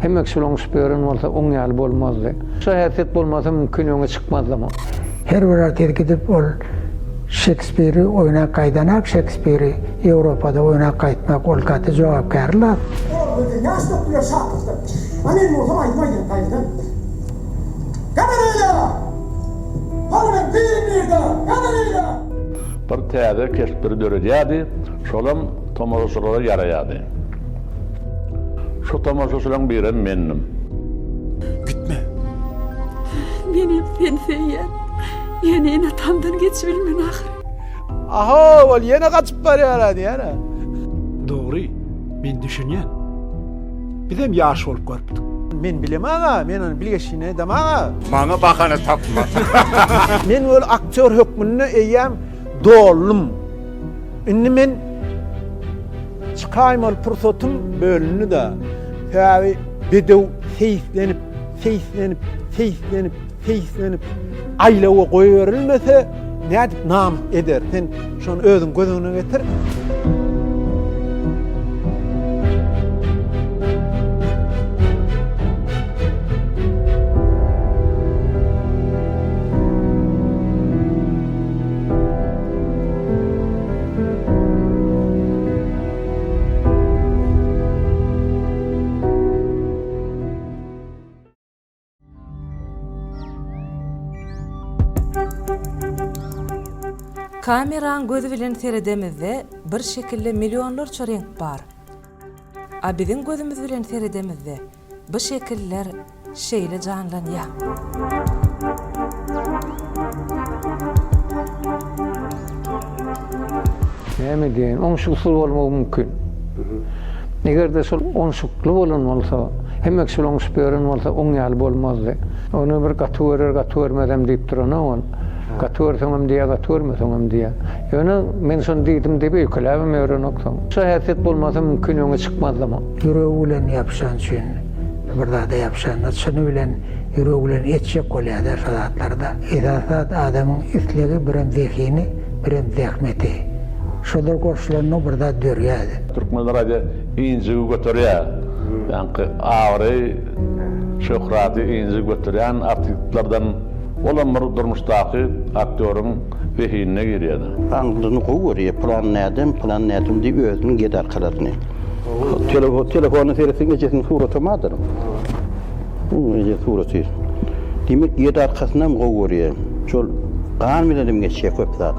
Hemmek şolong spören bolsa oň ýaly bolmazdy. Şäherset bolmasa mümkin ýöne çykmazdymy? Her bir artyr gidip ol Shakespeare'i oyuna kaydanak, Shakespeare'i Avrupa'da oyuna kaytmak ol katı jogapkärler. Yaşlık diyor şarkısı. Annen olsam aytmayın kayıtın. Kamerayla! Parmen filmlerde! Kamerayla! Bir täze kesipleri döredýärdi, şolam tomoşalara yaraýardy. Şu tomoşaçylaryň biri mendim. Gitme. Benim fenseyen. Yine atamdan geçibilmen ahir. Aha, ol yine kaçıp barýar yana. Dogry. Men düşünýän. Bizem ýaş bolup görpdik. Men bilem aga, men onu bilgeşine edem aga. Maňa bakany tapma. Men ol aktör hökmünde eýem dolum. Inni men çıkaým ol pursatym bölünü de. Täbi bedew feýslenip aýlagy goýberilmese nädip nam eder. Sen şonu özüň gözüňe getir. Kameran gözü bilen seredemizde bir şekilde milyonlarça renk bar. A bizim gözümüz bilen seredemizde bu şekiller şeýle janlanýar. Näme diýen? Oňşukly bolmagy mümkin. Egerde şol oňşukly bolan bolsa, hemmek şolong spören bolsa oň ýaly bolmazdy. Onu bir gatwermedem diýip durana ol. Gatwerseňem diýe, gatwermeseňem diýe. Ýöne men şonu diýdim diýip öýkeläbim öýrenoksoň. Şäherset bolmasa mümkin ýöne çykmazdymy? Ýüregi bilen ýapşan üçin bir zada ýapşan, şunu bilen ýüregi bilen etjek bolýar şahatlarda. Edasat adamyň islegi bilen zehini, bilen zähmeti. Şolar goşlaryny bir zada dörýärdi. Türkmenler aýdy, injigi göterýär. Ýani agry şöhraty injigi göterýän artistlerden olan bir durmuşdaky aktörüň behinine girýärdi. Anglını goýury, plan nädim diýip özüniň gedar kaladyny. Telefonu serisiň geçesini suratamadym. Uje suraty. Demek ýet arkasyndan goýury. Şol gan bilenim geçe köp zat.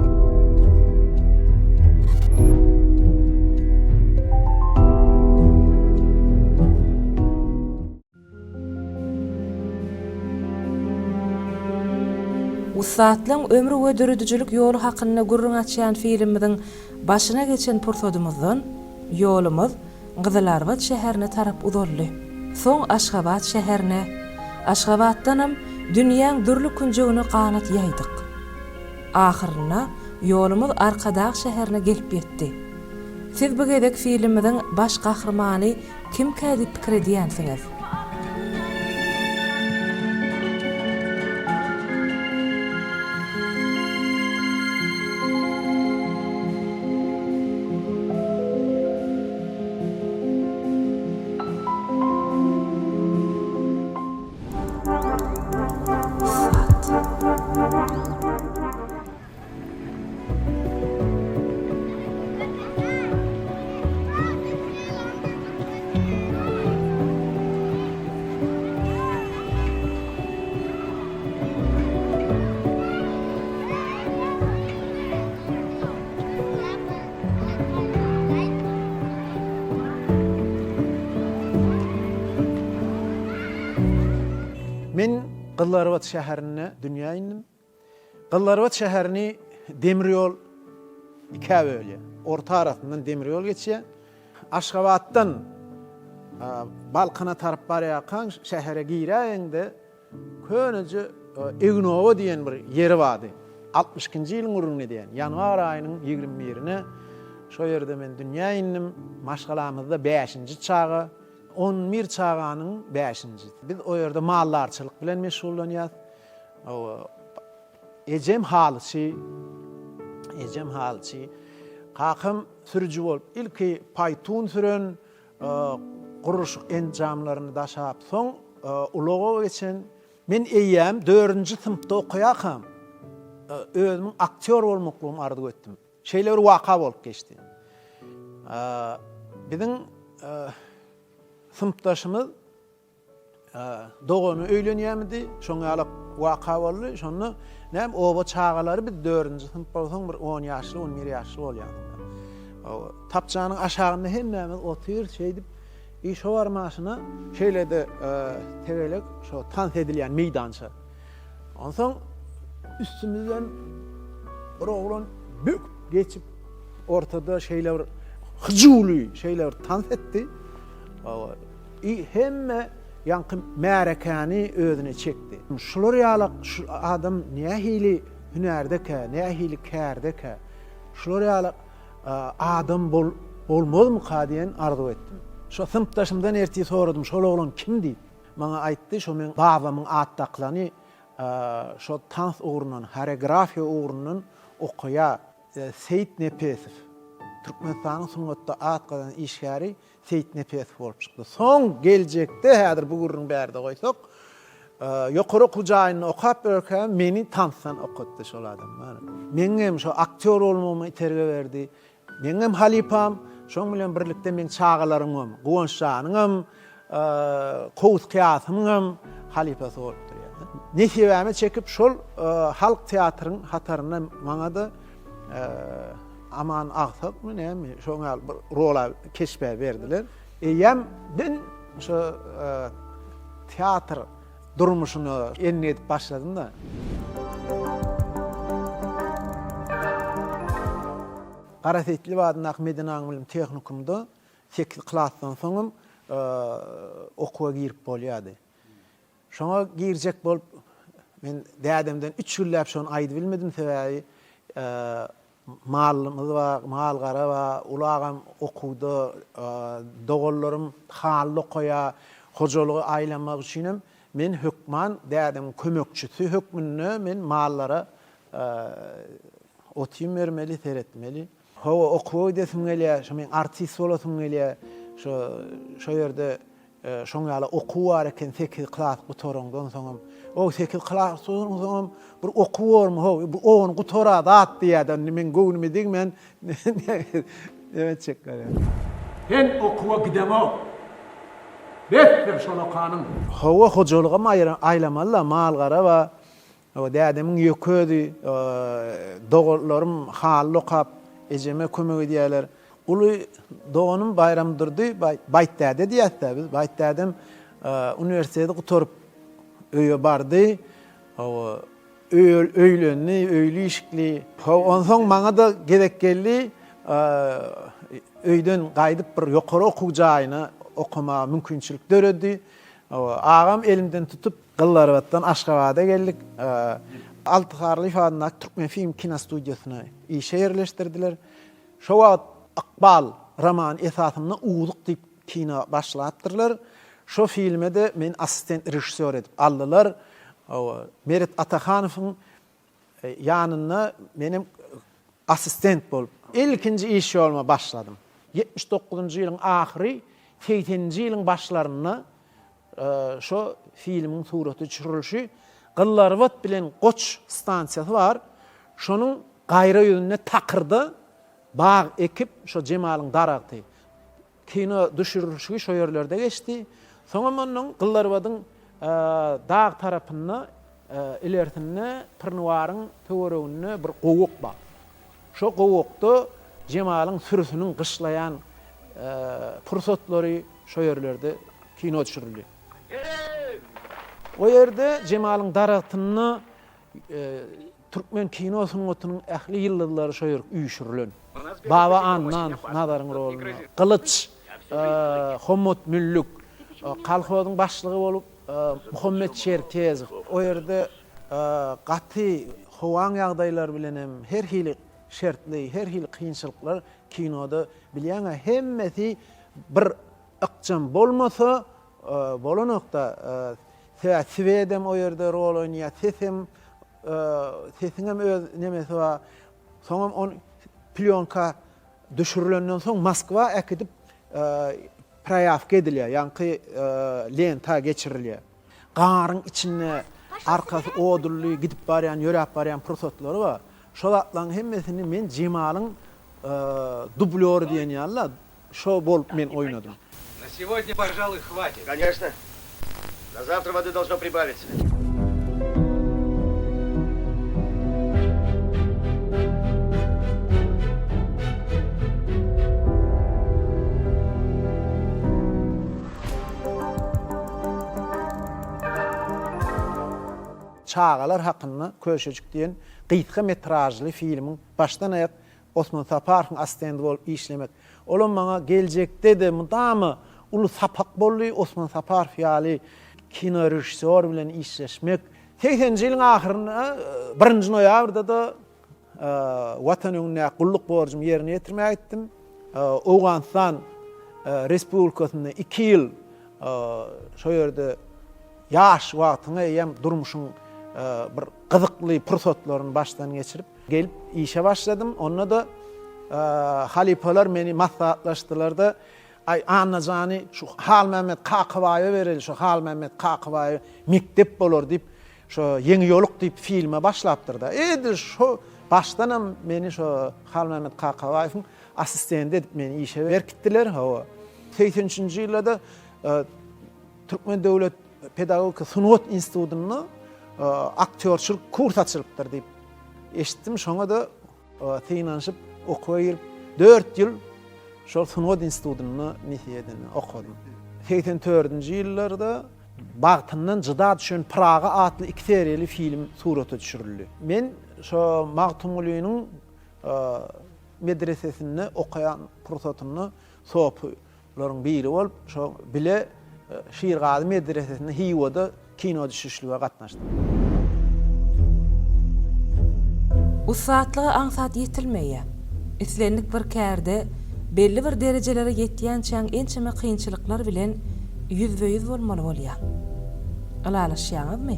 Usatlyň ömrü we dürüdüjülük ýolu hakynda gurrun açýan filmimiň başyna geçen pursatymyzdan ýolumuz Gyzylarbat şäherine tarap uzaldy. Soň Aşgabat şäherine, Aşgabatdanam dünýäň dürli künjegine kanat ýaýdyk. Ahyrynda ýolumuz Arkadag şäherine gelip ýetdi. Siz bu gedek filmimiň baş gahrmany kim kädip pikir edýänsiňiz? Men Gyzylarbat şäherine dünýä indim. Gyzylarbat şäherini demir ýol iki bölýär. Orta arasyndan demir ýol geçýär. Aşgabatdan Balkana tarap barýakan şähere giräňde könüji Egnowa diýen bir ýeri bardy. 60-njy ýylyň urunny diýen. Ýanwar aýynyň 21-ine şo ýerde men dünýä indim. Maşgalamyzda 5-nji çagy 11 çağanyň 5-nji. Biz o ýerde mallarçylyk bilen meşgullanýar. Ejem halçy kakym sürüjü bolup ilki paytun süren guruşuk enjamlaryny daşap soň ulaga geçen men eýýäm 4-nji sınıfda okuýakam. Özümiň aktyor bolmaklygymy arzuw etdim. Şeýler waka bolup geçdi. Biziň sınıfdaşymyz dogany öýlenýärmidi, şoňa alyp waka boldy. Şonu näme oba çağalary biz 4-nji sınıf bolsaň bir 10 ýaşly, 11 ýaşly bolýardy. Tapçanyň aşagynda hemmemiz otyr şeýdip iş warmaşyna şeýlede tegelek şo tans edilýän meýdança. Onsoň üstümizden bir oglan bük geçip ortada şeyler hıculi şeyler tans etti. Hemme yankı merekani özüne çekti. Şular ýalyk şu adam nähili hünerdeke, nähili kärdeke. Şular ýalyk adam bolmazmy diýen arzuw etdim. Şo sınıfdaşymdan erti soradym, şol oglan kim diýip. Maňa aýtdy, şo men babamyň atdaklany şo tans ugrundan, koreografiýa ugrundan okuya Seyit Nepesiv. Türkmenistanyň suňatda atgadan işgäri Seyit Nepesiv bolup çykdy. Soň geljekde häzir bu gurrun bärde goýsak, ýokary kujaýyny okap berken meni tansdan okutdy şol adam. Meňem şo aktyor bolmamy terge berdi. Meňem halipam, şoň bilen birlikde men çağalaryňam, Guwanşanyňam, Kowuz Kıyasymyňam halipasy bolup durýar. Nesibäme çekip şol halk teatrın hataryna maňa da aman agsap mı näme şoňa bir rola keşpe berdiler. Eýem ben şo teatr durmuşyny enni edip başladym da. Garasetli wadyň Ahmedin Aňmylyň tehnikumda 8 klassdan soňam okuwa girip bolýardy. Şoňa girjek bolup men dädemden 3 ýylläp şonu aýdy bilmedim sebäbi malymyz we malgara we ulagam okuwda dogallarym hally okuýa hojalygy aýlanmak üçinem men hökman dädem kömekçisi hökmünde men mallara otym bermeli, seretmeli. Hawa okuw desim gelýär, şo men artist bolasym gelýär. Şo ýerde şoňaly okuw bar eken 8 klass gutorundan soňam. O 8 klass soňam bir okuw barmy? Bu onu gutora da atdy ýa-da men göwnüme diňmen evet çekler. Ben okuwa gidemem. Bekler şola kanım. Hawa hojalygam aýlamaly malgara we dädemiň ýökedi, dogallarym hally okap, ejeme kömek edýärler. Uly doğanın bayramdyrdy, Baytdäde diýäsler biz. Baytdädem üniversitede gutorup öýe bardy. Öýlenli, öýli işikli. Onsoň maňa da gerek geldi. Öýden gaýdyp bir ýokary okuw jaýyna okuma mümkinçilik döredi. Agam elimden tutup Gyllarbatdan Aşgabat'a geldik. Altyharly ifadeňde Türkmen film kino studiýasyna işe ýerleşdirdiler. Şo wagt Akbal roman esasında Uğluk diýip kino başlatdyrlar. Şo filme de men asistent rejissör edip aldylar. Merit Atakanowyň ýanyna menim asistent bolup ilkinji iş ýoluma başladym. 79-njy ýylyň ahyry, 80-nji ýylyň başlaryna şo filmiň suraty çyrylyşy Gyllarbat bilen Goç stansiýasy bar. Şonuň gaýra ýönüne takyrda bağ ekip şo Jemalyň daragty kino düşürülüşi şo ýerlerde geçdi. Soňra onuň Gyllarbatyň dağ tarapyna ilerisine Pyrnywaryň töweregine bir gowuk bar. Şo gowukda Jemalyň sürüsiniň gyşlayan pursatlary şo ýerlerde kino düşürildi. O ýerde Jemalyň daragtyny Türkmen kino suňatynyň ähli ýyllary şo ýer üýşürilen. Baba Annan Nadaryň roluna, Kılıç, Homot Müllük, Kalkowyň başlygy bolup Muhammed Çerkezow. O ýerde gaty howaň ýagdaýlar bilen hem her hili şertli, her hili kynçylyklar kinoda bilýän hemmesi bir ykjam bolmasa bolanokda Swedem o ýerde rol oynýar, sesiňem öz nemesi bar. Soňam on plyonka düşürilenden soň Moskwa äkidip prayaf edilýär, ýa-ni lenta geçirilýär. Garyň içinde arkasy odurly gidip barýan, ýörep barýan prototlary bar. Şolatlaryň hemmesini men Jemalyň дублёры diýen ýaly, şo bolup men oýnadym. На сегодня, пожалуй, хватит. Конечно. На завтра воды должно прибавиться. Çağalar hakkında köşecik diyen qıytqa metrajlı filmin baştan ayak Osman Saparov'un asistendi bolup işlemek. Olan bana gelecekte de mudamı ulu sapak bolly Osman Saparov ýaly kino rejissor bilen işleşmek. 80-nji ýylyň ahyrynda 1-nji noýabrda da watan öňüne gulluk borjymy ýerine ýetirmäge gittim. Owganistan Respublikasyna 2 ýyl şo ýerde ýaş wagtyňa ýem durmuşyň bir gyzykly pursatlaryny başdan geçirip gelip işe başladım. Onda da halipalar meni maslahatlaşdylar da anajany şu Hal Mehmet Kakıbaýa bereli, şu Hal Mehmet Kakıbaýa mektep bolar diýip şu Ýeňi ýoluk diýip filme başlapdyrda. Edil şu başdanam meni şu Hal Mehmet Kakıbaýyň asistentti edip meni işe berkitdiler. 80-nji ýylda Türkmen Döwlet Pedagogika Sunat Institutyny aktörçülük kurs açylypdyr diýip eşitdim. Şoňa da teýnanşyp okuýar 4 ýyl şol Sunat Institutyny niheden okudum. 84-nji ýyllarda bagtyndan jyda düşen Praga atly 2 seriyeli film suraty düşürildi. Men şo Magtumulynyň medresesinde okayan pursatyny sopularyň biri bolup şo bile Şiirgazy medresesinde Hiwada kino düşüşlüge gatnaşdym. Usatlygy aňsat ýetilmeýe. Islendik bir kärde belli bir derejelere ýetýän çäň ençeme kynçylyklar bilen ýüzbe-ýüz bolmaly bolýar. Alalaşýaňyzmy?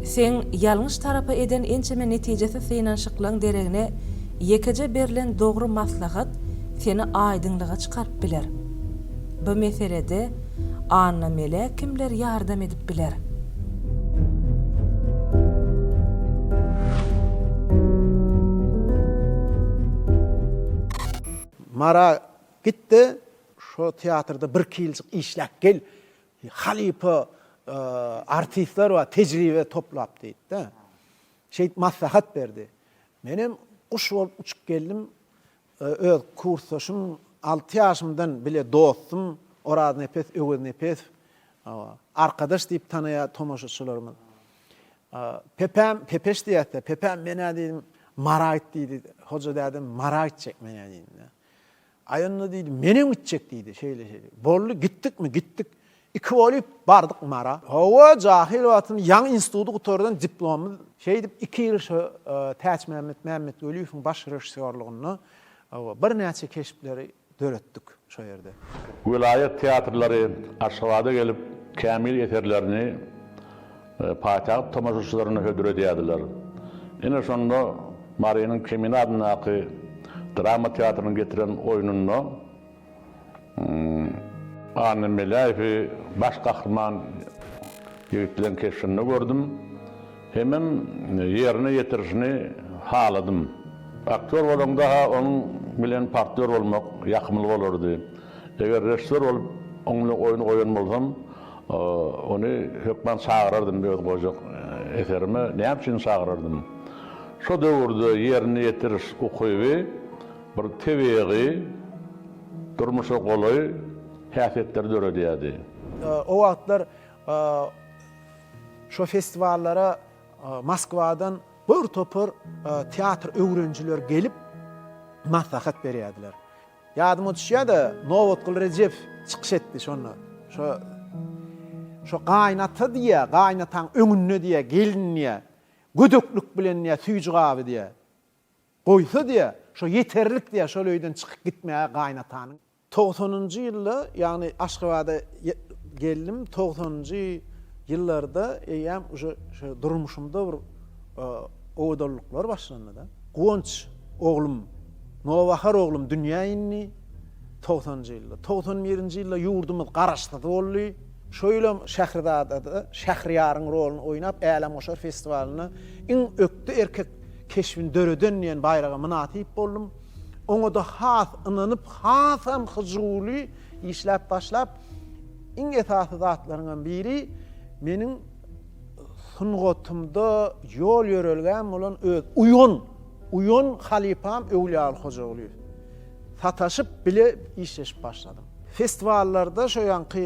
Sen ýalňyş tarapy eden ençeme netijesi synanşyklaryň deregine ýekeje berilen dogry maslahat seni aýdynlyga çykaryp biler. Bu meselede anna melek kimler ýardam edip biler. Mara gitti, şu teatrda 1-2 ýyljyk işläp gel. Halipa artistler we tejribe toplap diýdi. Şeýit maslahat berdi. Menem kuş bolup uçup geldim. Öz kursdaşym 6 ýaşymdan bile dostum, orada nepes, öwür nepes. Arkadaş diýip tanaýa tomaşaçylarymyz. Pepeş diýdi. Pepem mene diýdim, Mara diýdi. Hoja diýdim, Mara gitjek mene diýdi. Aýanyna diýdi, menem gitjek diýdi, şeýle. Bolly gitdikmi? Gitdik. 2 bolup bardyk Mara. Hawa jahil wagtyny ýaňy instituty gutardan diplomy şeý diýip 2 ýyl şu Täç Mehmet Öliýewiň baş rejissorlugyny bir näçe keşipleri döretdik şo ýerde. Vilayet teatrlary Aşgabatda gelip kämil eserlerini paýtaht tomaşaçylaryna hödür edýärdiler. Ene şonda Maryanyň Kemini adyndaky drama teatryny getiren oýununy Anna Melaýew baş gahrman ýigitlerin keşfini gördüm. Hemen ýerine ýetirişini haladym. Aktör bolanda onuň bilen partner bolmak ýakymly bolardy. Eger rejissor bolup oňla oýun oýan bolsam, ony hökman çağırardym öz gojak eserime, näme üçin çağırardym? Şo döwürde ýerine ýetiriş okuwy bir tebegi durmuşa golay häsiýetler döredýärdi. O wagtlar şo festivallara Moskwadan bir topur teatr öwrenjiler gelip maslahat berýärdiler. Ýadyma düşýärdi, Nowotqul Rejep çykyş etdi şonu. Şo gaýnata diýe, gaýnataň öňünde diýe, gelinniýe, gödöklük bilen diýe, süýjügaby diýe. Goýsa diýe, şo ýeterlik diýe, şol öýden çykyp gitmäge gaýnatanyň. 90-njy ýylda, ýagny Aşgabatda geldim, 90-njy ýyllarda eýem şo durmuşymda bir oýdalyklar başlandy da. Gonç oglum, Nowahar oglum dünýä inni, 90-njy ýylda. 91-nji ýylda ýurdumyz garaşdy boldy. Şöyle Şährizada Şähriýaryň rolunu oýnap Äläm Oşar festiwalyna iň ökdi erkek keşfin döreden diýen bayraga münasip boldum. Oňa da has ynanyp, hasam hyjguly işläp başlap iň esasy zatlaryňdan biri meniň sungatymda ýol ýörelgän bolan öz uýun halipam Öwliýaly Hojaoğlu. Sataşyp bile işleşip başladım. Festivallarda şo ýanky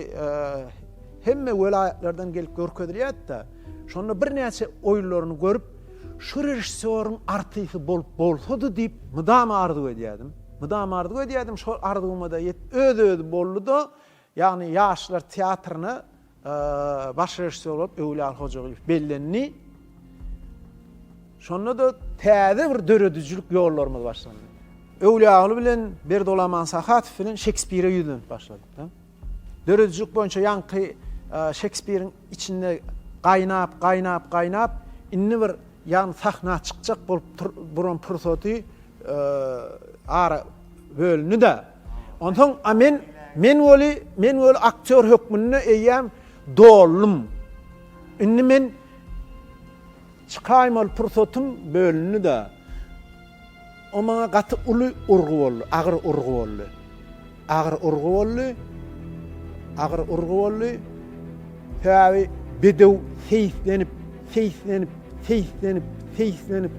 hemme welaýatlardan gelip görkezilýär-de, şonda bir näçe oýunlaryny görüp, şu rejissöriň artysy bolup bolsady diýip mydam arzu edýärdim. Şo arzuwma da öz boldy da, ýagny ýaşlar teatryny baş rejissör bolup Öwliýaly Hojaoğlu bellenni. Şonda da täze bir döredüjülük ýollarymyz başlandy. Öwliýaly bilen Berdolaman Sahatyw bilen Shakespeare ýüzlenip başladyk da. Döredüjülük boýunça ýanky Shakespeare'in içinde gaynap inni bir yan sahna çıkacak bolup buran pursaty ara bölünü de. Ondan men woli aktör hökmünde eýäm dollum. Inni men çıkaýmal pursatym bölünü de. O maňa gaty uly urgu boldy, agyr urgu boldy. Tabi bedew feýslenip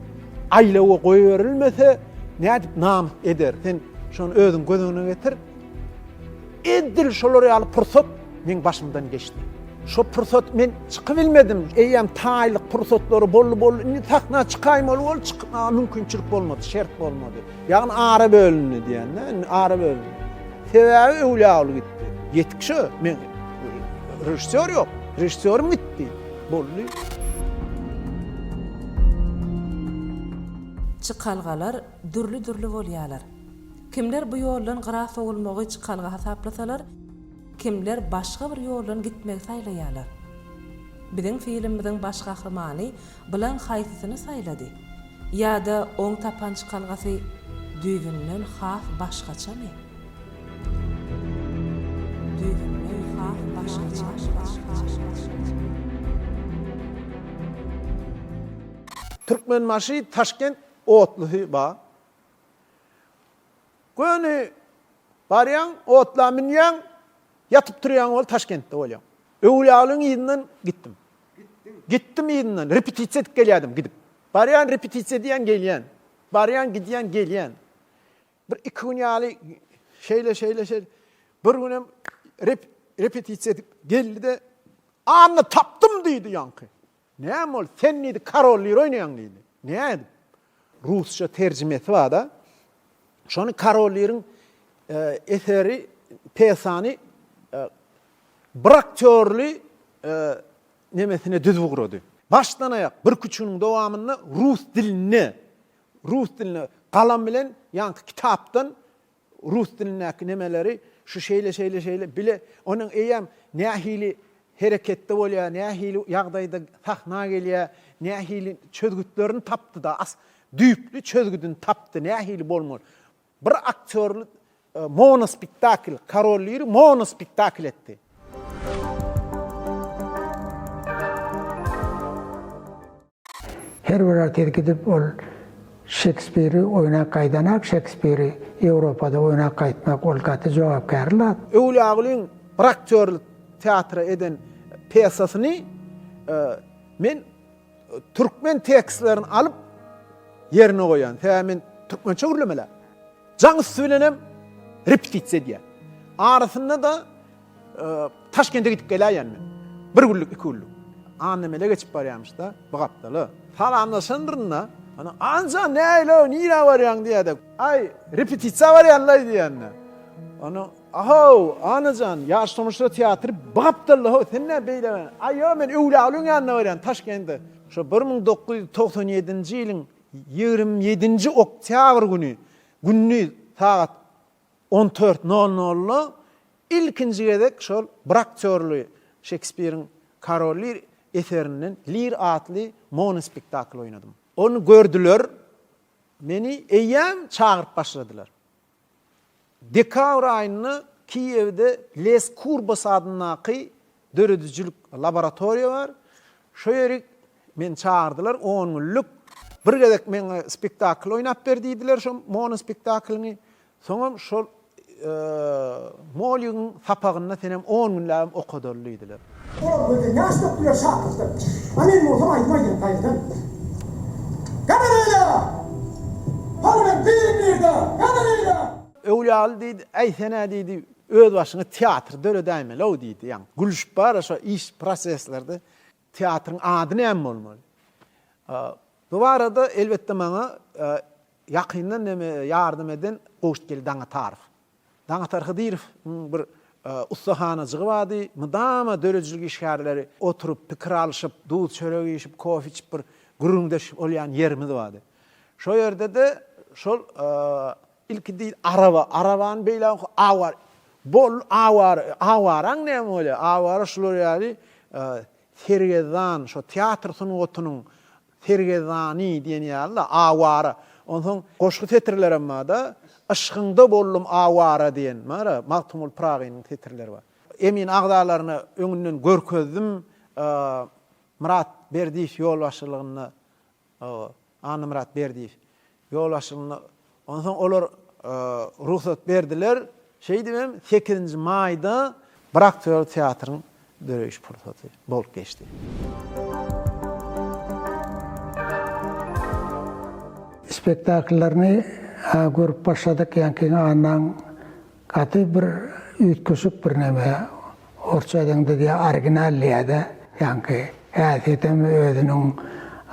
aýlawa goýberilmese nädip nam eder. Sen şonu özüň gözüňe getir. Edil şolary alyp pursat men başymdan geçdi. Şo pursat men çykyp bilmedim. Eýem taýlyk pursatlary bolly indi takna çykaýmaly bol çykma mümkinçilik bolmady, şert bolmady. Ýagny ara bölünni diýende, ara bölünni. Sebäbi Öwliýaly gitdi. Yetik şo men rejissör yok. Rejissörüm gitti. Bolly. Çıkalgalar dürlü bolýarlar. Kimler bu ýoldan graf bolmagy çıkalga hasaplasalar, kimler başga bir ýoldan gitmek saýlaýarlar. Biziň filmimiziň baş gahrymany bilen haýsysyny saýlady. Ýa-da oň tapan çıkalgasy düýgünden haf başgaçamy? Düýgünden haf başgaçamy? Türkmen marşy Taşkent otluhy ba. Göni baryan otla minyan yatıp durýan ol Taşkentde bolýan. Öwliýalyň ýynynyň gitdim. Gittim ýynynyň repetisiýa edip gelýärdim gidip. Baryan repetisiýa diýen gelýän. Baryan gidýän gelýän. Bir iki gün ýaly şeýle bir günem repetisiýa edip geldi de anny tapdym diýdi ýanky. Näme ol? Sen nidi Karollyr oýnaýan diýdi. Näme? Rusça terjimesi var da. Şonu Karollyryň eseri pesany bir aktörli nemesine düz vurdy. Başdan aýak bir küçüğüň dowamyny rus diline galam bilen ýanky kitapdan rus dilinäki nemeleri şu şeýle bile onuň eýem nähili hereketde bolýar, nähili ýagdaýda sahna gelýär, nähili çözgütlerini tapdy da düýpli çözgüdün tapdy, nähili bolmaly. Bir aktörli monospektakl, Karollyr monospektakl etdi. Her bir artist gidip ol Shakespeare'i oýnap gaýdanak, Shakespeare'i Ýewropada oýnap gaýtmak ol gaty jogapkärlik. Öwliýalyň bir aktörli teatra eden pesasyny men türkmen tekstlerini alıp yerine koyan. Men türkmençe gürlemeler. Jaňy söylenem repetisiýa diýär. Arasynda da Taşkent'e gidip gelýän men. Bir günlük, iki günlük. Annemele geçip barýarmyş da, bu gapdaly. Salamlaşandyrna, ana anja näýle, nire barýan diýdi. Ay, repetisiýa barýanlar diýende. Ana aho, anajan, ýaşlamışlar teatr bu gapdaly. Sen näme beýle? Ay, yo men Öwliýalyň ýanyna barýan Taşkentde. Şo 1997-nji ýylyň 27-nji oktyabr günni saat 14:00 ilkinji gedek şol bir aktörli Shakespeare'in Karollyr eserinden Lear adly monospektakl oýnadym. Onu gördüler, meni eýem çağırıp başladılar. dekabr ayını Kiev'de Les Kurbas adınaki dörüdücülük laboratoriya var. Şo ýeri men çağırdılar 10 günlük. Bir gedek men spektakl oynap berdiydiler şo mono spektaklini. Soňra şol Molygyň sapagyna senem 10 günläp okadyldylar. O böyle yaş dokuyor şarkısı. Annen olsam aytmaydım kayıtım. Kamerayla! Parmen değilim nerede? Kamerayla! Öwlýaly diýdi, "Ey sene" diýdi, "öz başyna teatr döle dämeli" o diýdi. Ýani gülüşip bar şo iş proseslerde teatrın adı näme bolmaly? Bu arada elbetde maňa ýakyndan näme ýardym eden Goştgel Daňa Tarif. Daňa Tarif diýip bir ustahanaçygy bardy. Mydama dörejiligi işgärleri oturup pikir alyşyp, dut çörek ýeşip, kofe içip bir gurrundaşyp bolýan ýerimiz bardy. Şo ýerde de şol ilki diýil araban beýle awar. Bol awaraň näme bolýar? Awara şular ýaly Sergezan, şo teatr sunugatynyň Sergezani diýen ýaly awara. Ondan goşgu teatrler amma da aşkında bollum awara diýen, mara Maktumul Pragynyň teatrleri bar. Emin agdalaryny öňünden görkezdim. Murat Berdiýew ýolbaşçylygyny, Anna Murat Berdiýew ýolbaşçylygyny. Ondan olar ruhsat berdiler. Şey diýem 8 maýda Braktor teatryň döreş pursaty bolup geçdi. Spektakllarni görüp başladık, ýanky anan gaty bir üýtgüsük bir näme orça edende diýe originalliýede, ýanky häsiýetem özüniň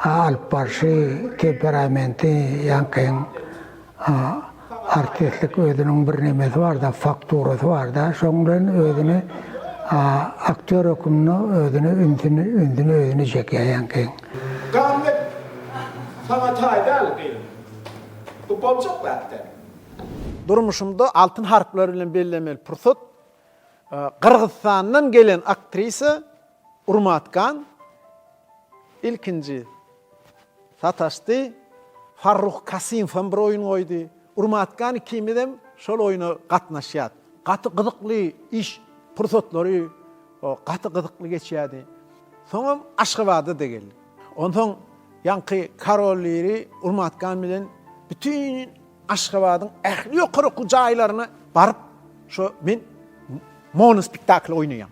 alyp barşy temperamenti, ýanky artistlik özüniň bir nämesi bar da, fakturasy bar da, şoň bilen özüni aktör okumunu özüni ündünü özüni çekýär ýanky. Gamlet sana taýdal diýdim. Bu bolçak wagtda. Durmuşumda altın harfler bilen bellemeli pursat. Kırgızstandan gelen aktrisa Urmatkan ilkinci sataşdy. Farruh Kasimov bir oyun oýdy. Urmatkan kimidem şol oyuna gatnaşýar. Gaty gyzykly iş pursatlary gaty gyzykly geçýärdi. Soňra Aşgabatda da geldi. Ondan ýanky karolleri Urmatkan bilen bütün Aşgabatyň ähli ýokaryky jaýlaryna baryp şo men mono spektakl oýnaýam.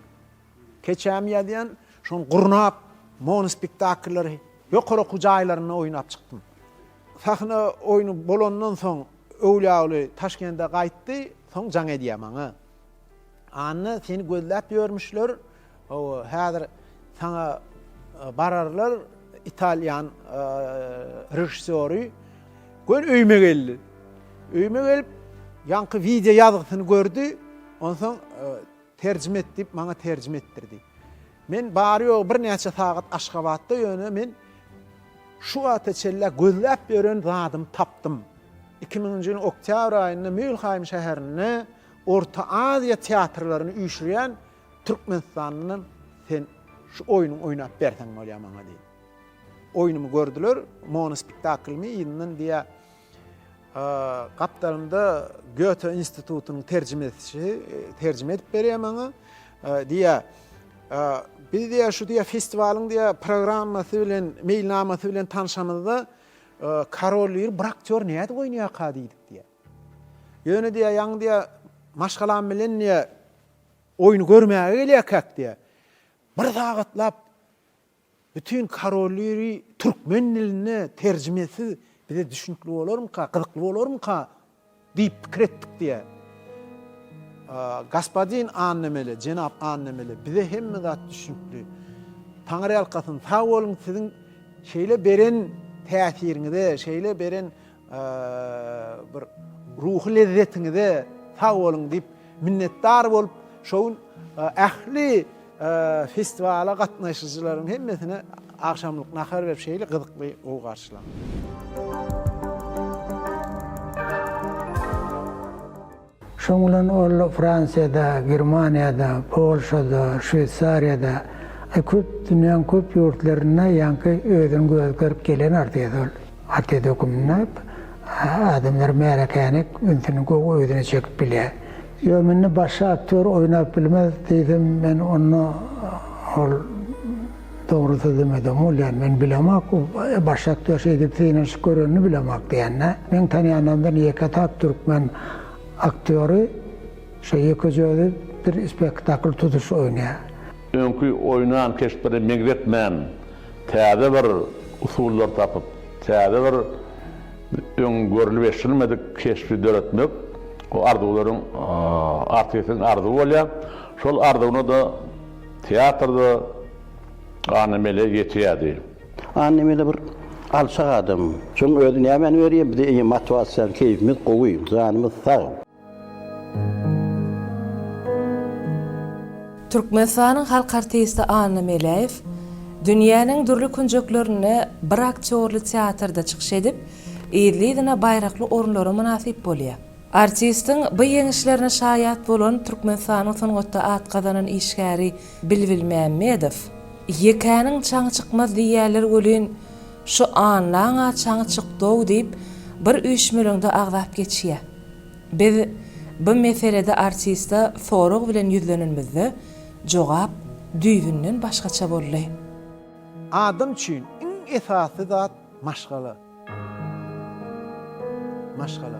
Keçäm ýadyan şoň gurnap mono spektaklary ýokaryky jaýlaryna oýnap çykdym. Sahna oýunu bolandan soň öwlýaly Taşkentde gaýtdy, soň jaň edýär maňa. Anny seni gözläp ýörmüşler. O häzir sana bararlar İtalyan rejissöri gön öýme geldi. Öýme gelip ýanky video ýazgysyny gördü. Ondan terjime edip maňa terjime etdirdi. Men barýo bir näçe sagat Aşgabatda ýöne men şu wagta çelle gözläp ýören zadym tapdym. 2000-nji ýylyň oktyabr aýynda Mülheim şäherine Orta Aziýa teatrlaryny üýşürýän Türkmenistanyň sen şu oýuny oýnap berseň bolýar maňa diýdi. Oýunumy gördüler, mono spektaklmy ýylyň diýe Gapdarymda Goethe institutynyň terjimesi terjime edip berýär maňa diýe. Bir diýe şu diýe festiwalyň diýe programmasy bilen, mailnamasy bilen tanışamyzda karolleri Braktor näde oýnaýar diýdik diýe. Ýöne diýe ýaň diýe maşgalan bilen diýe oýuny görmäge gelýär diýe. Bir sagatlap bütün karolleri türkmen diline terjimesi bize düşünkli bolarmy, gyzykly bolarmy diýip pikir etdik diýe. Gaspadin annemeli, Cenap annemeli, bize hemme zat düşünkli. Taňry ýalkasyň sag boluň, siziň şeýle beren täsiriňizde, şeýle beren bir ruhy lezzetiniňizde sag boluň diýip minnetdar bolup şoň ähli festiwala gatnaşyjylaryň hemmesine akşamlyk nahar berip şeýle gyzykly ow garşylandy. Şoň bilen ol Fransiýada, Germaniýada, Polşada, Şweýsariýada köp dünýäň köp ýurtlaryna ýanky özüni gözgörüp gelen artist okumuna adamlar merakani üntünü koğu ödüne çekip bile. Yo minni başka aktör oynap bilmez dedim ben onu doğrusu demedim. Yani ben bilemek, başka aktör şey edip sinirsiz görününü bilemek diyenler. Ben tanıyanlardan yekat Türkmen aktörü iki joyda bir spektakl tutuş oynuyor. Önkü oynayan keşfleri megretmen, täze bir usullar tapıp, täze bir görülüp eşilmedik keşfi döretmek, o arzuların artistinin arzu bolýar. Şol arzuny da teatrda annemele yetýärdi. Annemele bir alçak adam. Şoň özüne hemen öýrýär, bir de motivasiýa, keyfimiz gowy, zanymyz sag. Türkmenistanyň halk artisti Anna Melaýew dünýäniň durly kunjeklerine bir aktyorly teatrda çykyş edip, ýerli-ýerine baýrakly orunlara munasip bolýar. Artistin bu ýeňişlerine şaýat bolan Türkmenistanyň sanatda at gazanan işgäri Bilbil Mämmedow, ýekäniň çaňy çykmaz diýerler gölen şu anlaňa çaňy çykdyw diýip bir üýşmelerde agzap geçýär. Biz bu meselede artista sorag bilen ýüzlenenmizde jogap düýbünden başgaça boldy. Adam üçin iň esasy zat maşgala. Maşgala.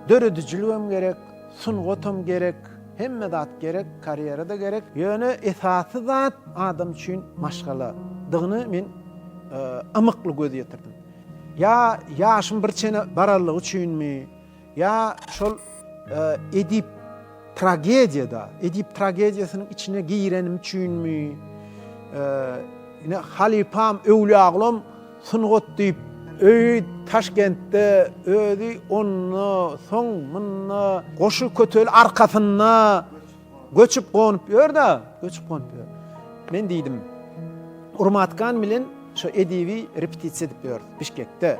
Döredüjülügem gerek, sungatam gerek, hemme zat gerek, kariyerada gerek. Ýöne esasy zat adam üçin maşgala. Dygyny men amykly göz ýetirdim. Ya ýaşym bir çene bararlygy üçinmi? Ya şol edip tragediyada, edip tragediýasynyň içine girenim üçinmi? Yine halipam öwlaglam sungat diýip Taşkentde ödi onu soň munna goşu kötel arkasyna göçüp gonyp ýörde, göçüp gonyp ýör. Men diýdim, Urmatkan bilen şu edibi repetisiýa edip ýör Bişkekde.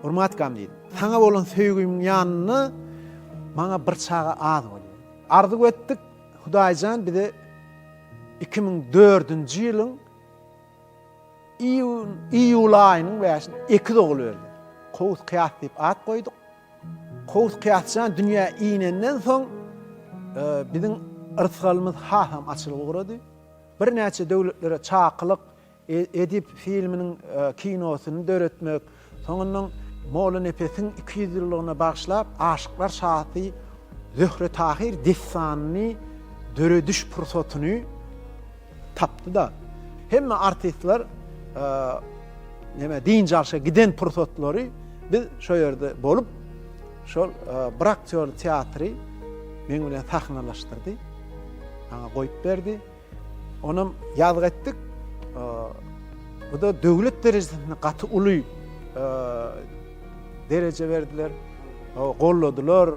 Urmatkan diýdim, saňa bolan söýgümiň ýanyny maňa bir çaga az bolýar. Ardy etdik, Hudaýjan bize 2004-nji ýylyň İyul ayının başında 2 dogul verdi. Kovuz kıyas deyip at koyduk. Kovuz kıyasçan dünya iğnenden soň bizim ırtgalymız ham açılıp uğradı. Bir näçe döwletlere çaqylyk edip filminin kinosyny döretmek, soňundan Molla Nefesiň 200 ýyllygyna bagşlap Aşyklar şahy Zöhre Tahir Dessanyny döredüş pursatyny tapdy da. Hemme artistler din jarşa giden pursatlary biz şo ýerde bolup şol bir aktyor teatry men bilen sahnalaşdyrdy. Maňa goýup berdi. Onam ýazg etdik. Bu da döwlet derejesinde gaty uly derece verdiler. Golladylar.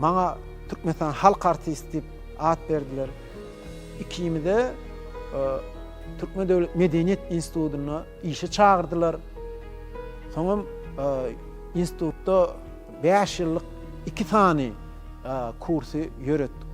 Maňa Türkmenistan halk artisti diýip at berdiler. İkimide Türkmen Döwlet Medeniýet Institutyna işe çağırdılar. Soňam institutda 5 ýyllyk 2 tany kursy ýöretdik.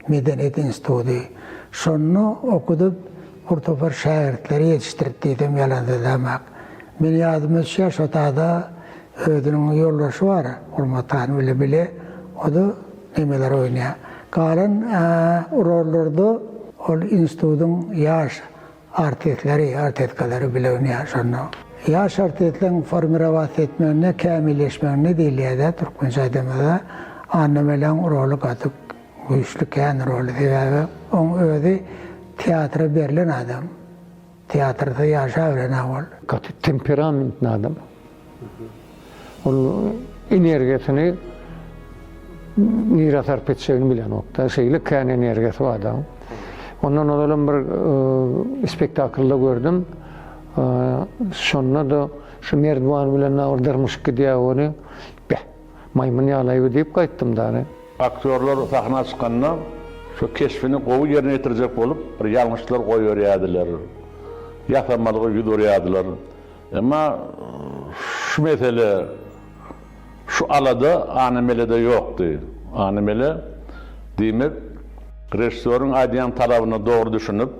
Medeniyet Enstitüsü. Şonu okudup Kurtopar şairtleri yetiştirdim yalandı demek. Men ýadym ötşe şotada ödünün yoldaşı var. Urmatan bile o da nemeler oynaya. Kalan rollarda ol enstitüdün yaş artistleri bile oynaya şonu. Yaş artistlerin formirawat etmegine, kamilleşmegine diýilýär Türkmençe demede annemeleň rolu gatyp güýçlü kän rol diýär. Oň özi teatra berilen adam. Teatrda ýaşaýan awal. Katı temperamentli adam. Ol energiýasyny niýra sarp etseňi bilen okda. Şeýle kän energiýasy var adam. Ondan olalım bir spektaklda gördüm. Şonda da şu merdivan bilen awdyrmyş diýär onu. Maymyn ýalaýby diýip gaýtdym dary. aktörler sahna çıkanına şu keşfini gowy yerine getirecek bolup bir ýalňyşlar goýýarýadylar. Ýatamalygy ýudurýadylar. Emma şu mesele şu alada animelede ýokdy. Animele diýmek rejissörün aýdýan talabyny dogry düşünüp,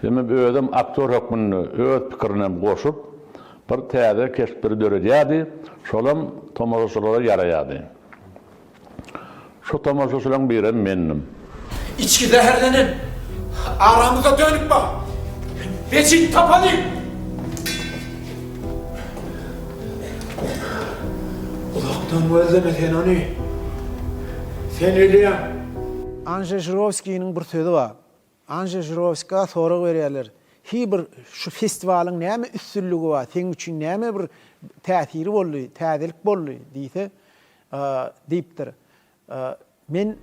hem özüm aktör hökmüni öz pikirini goşup bir täze keşpiri döredýärdi. Şolam tomozaçylara ýaraýardy. Şu tomozaçylaryň biri menim. İçki zehirlenin. Aramıza dönüp bak. Beçik tapanı. Ulaktan özlemesen onu. Sen öyle. Anje Jirovski'nin bir sözü var. Anje Jirovski'ga sorak berýärler. Bir şu festivalin näme üstünlügi var? Sen üçin näme bir täsiri boldy, täzelik boldy diýse, diýipdir. Men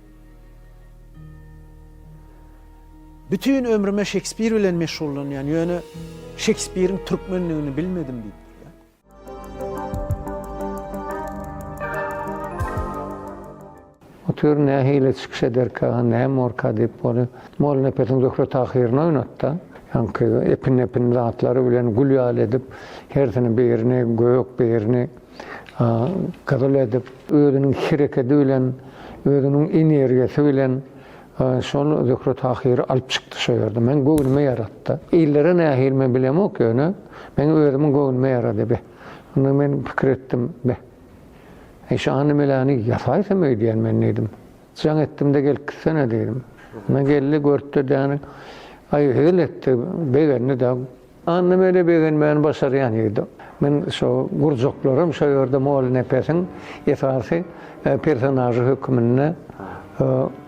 bütün ömrüme Shakespeare bilen meşgullan, yani ýöne Shakespeare'in türkmenligini bilmedim diýipdir. Otur ne hile çıkış ederka, ne morka deyip onu molne petin doktor tahirini oynatda. Yani epin zatları bilen gülüyal edip, her tane bir yerine, gök bir yerine kadal edip, ödünün hareketi bilen, ödünün enerjisi bilen, şonu doktor tahiri alıp çıktı şöyle. Men göğünüme yarattı. İllere ne hilme bilem o ki onu, men ödümün göğünüme yaradı be. Onu men fikir ettim be. Şu animelani yasaysam ödeyen men neydim. Can ettim de gel kısana dedim. Ona geldi görttü yani. Ay hel etti beğendi de. Animele beğenmeyen başarayan yedi. Men şu gurcuklarım şu yerde mol nepesin esası personajı hükmünde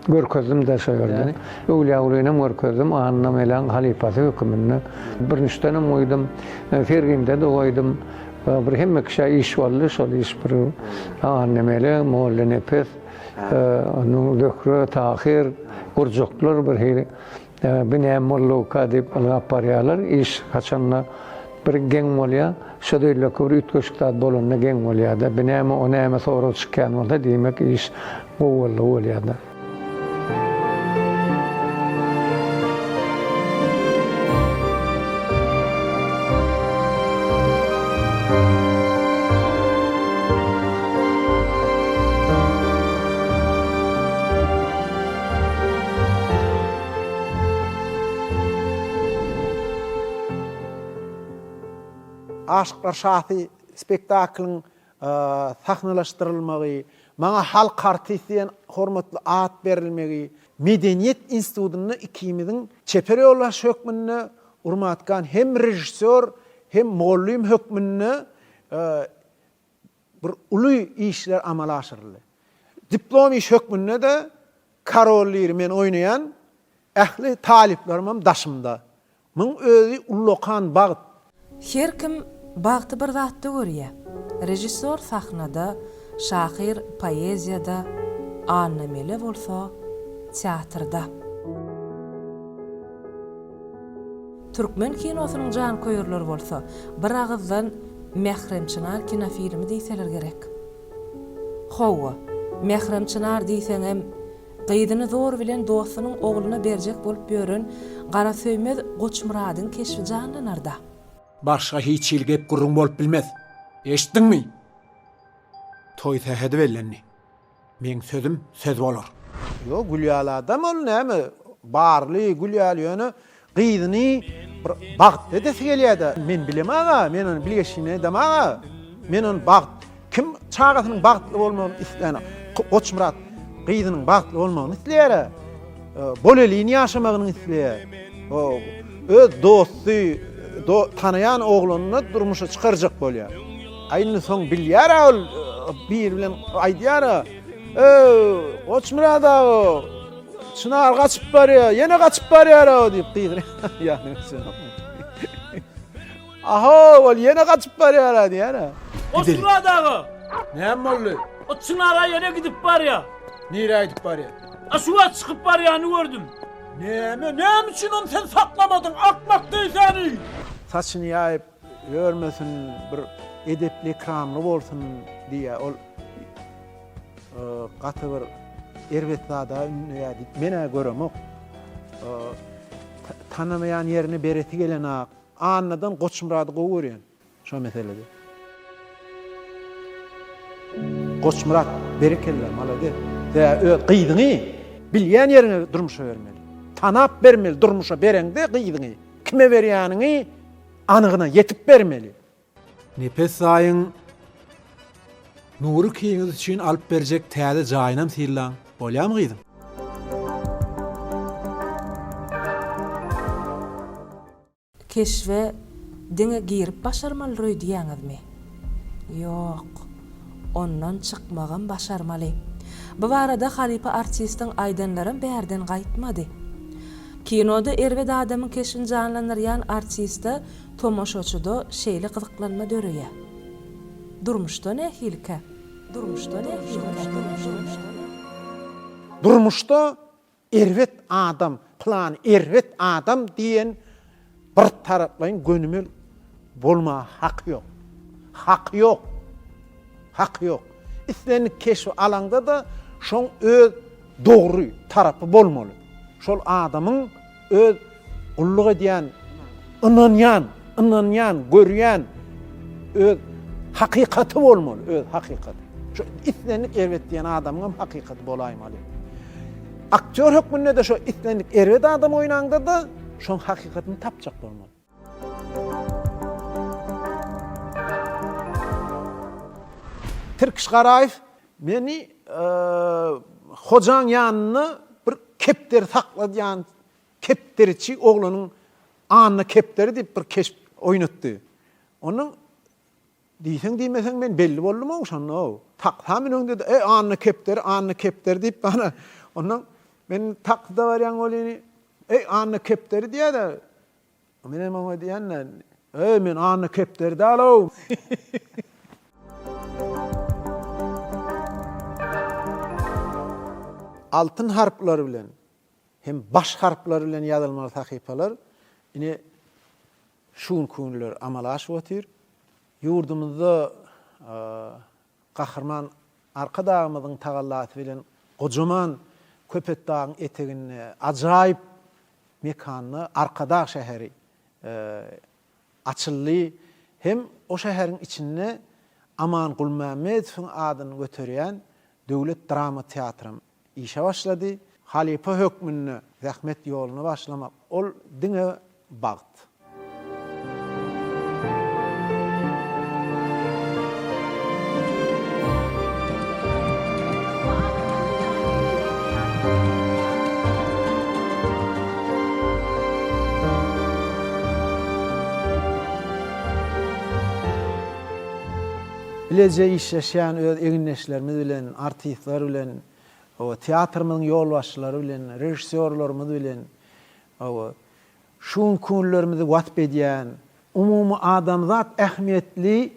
görkezdim de şu yerde. Ula görkezdim animelen halifası hükmünde. Bir niştenim oydum. Ferginde de oydum. Bir hemmek şey iş varlı, şol iş bir annemele, molle nefes, onu dökru, tahir, urcuklar bir hili, bine molluka deyip alga paryalar, iş kaçanla bir gen molya, şöyle bir ütköşüktat bolunna gen molya da, bine ona sonra çıkan oldu demek iş govallı olya da. Aşıklar Şahy spektaklın sahnalaşdyrylmagy, maňa halk artisti diýen hormatly at berilmegi, Medeniýet institutyny ikimiziň çeper ýollaş hökmüne urmatgan hem rejissör hem mollym hökmüne bir uly işler amala aşyrly. Diplom iş hökmüne de karolleri men oýnayan ähli taliplerim daşymda. Muň özü ullokan bagyt. Her kim bagty bir zatdy görýär. Rejissör sahnada, şahyr poeziyada, annamele bolsa teatrda. Türkmen kinosynyň jan koýurlary bolsa, bir agızdan Mehrem Çınar kinofilmi diýseler gerek. Howa, Mehrem Çınar diýsen hem gyýdyny zor bilen dostunyň ogluny berjek bolup ýören Gara Söýmez Goçmuradyň keşfi janlanarda. Başka hiç ilgip gurrun bolup bilmez. Eşitdin mi? Toy tähedi bellenni. Men sözüm söz bolar. Yo gülýal adam ol näme? Barly gülýal ýöne gyýdyny bir bagtda desi gelýärdi. Men bilem aga, men onu bilgeşine dem aga. Men onu bagt. Kim çağatynyň bagtly bolmagyny isleýär? Goçmurat gyýdynyň bagtly bolmagyny isleýär. Boleliğini ýaşamagyny isleýär. O öz dosty tanayan oğlunu durmuşa çıkaracak bolýar. Aýyny soň bilýär ol bir bilen aýdýar. Goçmurat aga, Çınar gaçyp barýar, ýene gaçyp barýar diýip diýdir. Ýani sen. Aha, ol ýene gaçyp barýar diýär. Goçmurat aga. Näme boldy? O Çınara ýene gidip barýar. Nere gidip barýar? Aşuga çykyp barýany gördüm. Näme üçin onu sen saklamadın? Akmak diýsäni. Saçını yayıp görmesin, bir edepli ikramlı bolsun diye ol katı bir Erwet zada ünlüyädi. Mene göremok. Tanımayan yerini bereti gelen ak. Annadan Koçmurady gowy görýän. Şo meselede. Koçmurat berekelle malady. Qydyňy bilýän ýerine durmuşa bermeli. Tanap bermeli durmuşa berende qydyňy. Kime berýäniňi anygyna yetip bermeli. Nepes saýyň nuru kiýiňiz üçin alyp berjek täze jaýynam sirlaň. Bolýarmy gydym? Keşve diňe girip başarmaly diýäňizmi? Ýok. Ondan çykmagan başarmaly. Bu barada Halipa artistiň aýdanlarym bärden gaýtmady. Kinoda Erwet adamyň keşfini janlanýan artistde tomoşaçyda şeýle gyzyklanma döreýär. Durmuşda ne hilke? Durmuşda Erwet adam, plan Erwet adam diýen bir taraplaýyn gönümel bolma hak ýok. Hak ýok. İslenik keşfi alanda da şoň öz dogry tarapy bolmaly. Şol adamyň öz ulluk edýän, ynanýan, görýän öz hakikaty bolmaly, öz hakikaty. Şo islenik Erwet diýen adamyň hakikaty bolaýmaly. Aktör hökmünde de şo islenik Erwet adam oýnanda da şoň hakikatyny tapjak bolmaly. Türkiş Garaýew meni hojaň ýanyny bir kepder sakladýan kepderçi oglanyň anyny kepderi diýip bir keşp oýnatdy. Onuň diýseň diýmeseň men belli boldum oňşanna. Taksam önünde de anyny kepderi diýip bana onuň men takda barýan bolýany anyny kepderi diýär de men maňa diýänler men anyny kepderi dalaw. Altın harpları bilen hem baş harpları bilen ýazylmaly sahypalar ine şuň kunlar amalaşyp otyr. Ýurdumyzda Gahrman arka dağımyzyň tagallasy bilen gojaman Köpet dağyň etegine ajaýyp mekanly Arkadağ şäheri açyldy. Hem o şäheriň içinde Aman Gulmametowyň adyny göterýän Döwlet Drama Teatrym işe başladı. Halipa hökmünü, zahmet yolunu başlamak. Ol diňe bagt. Bilece işleşen eginleşlerimiz bilen, artistler bilen, o teatrymyň ýolbaşçylary bilen, rejissörlerimiz bilen, o şuň kunlarymyzy watp edýän, umumy adamzat ähmiýetli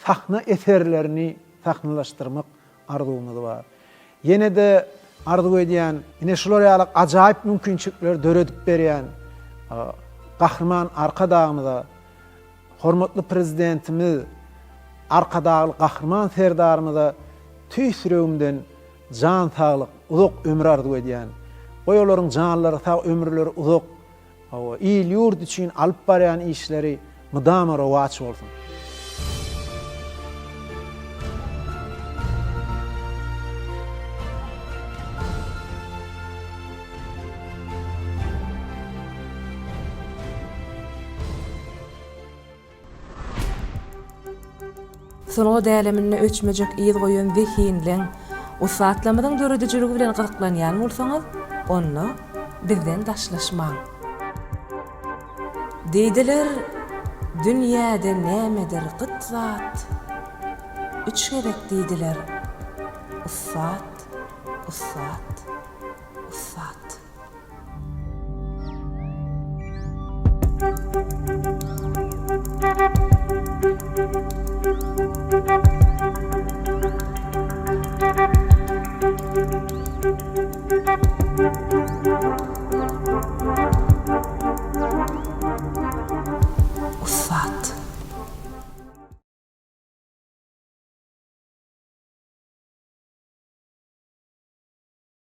sahna eserlerini sahnalaşdyrmak arzumyz bar. Ýene de arzu edýän, ine şular ýaly ajaýyp mümkinçilikler döredip berýän Gahrman Arkadağymyza hormatly prezidentimiz Arkadağly Gahrman serdarymyza tüýsüregimden jan saglyk, uzak ömür arzu edýän. Goýalaryň janlary sag ömürleri uzak, il ýurt üçin alyp barýan işleri mydama rowaç bolsun. Sonuğa dälemine öçmejek ýyl goýan zehinleň usatlamyň döredijiligi bilen gyzyklanýan bolsaňyz, onu bizden daşlaşmaň. Diýdiler, dünýäde nämedir gytzat? Üç gerek diýdiler. Usat, usat, usat.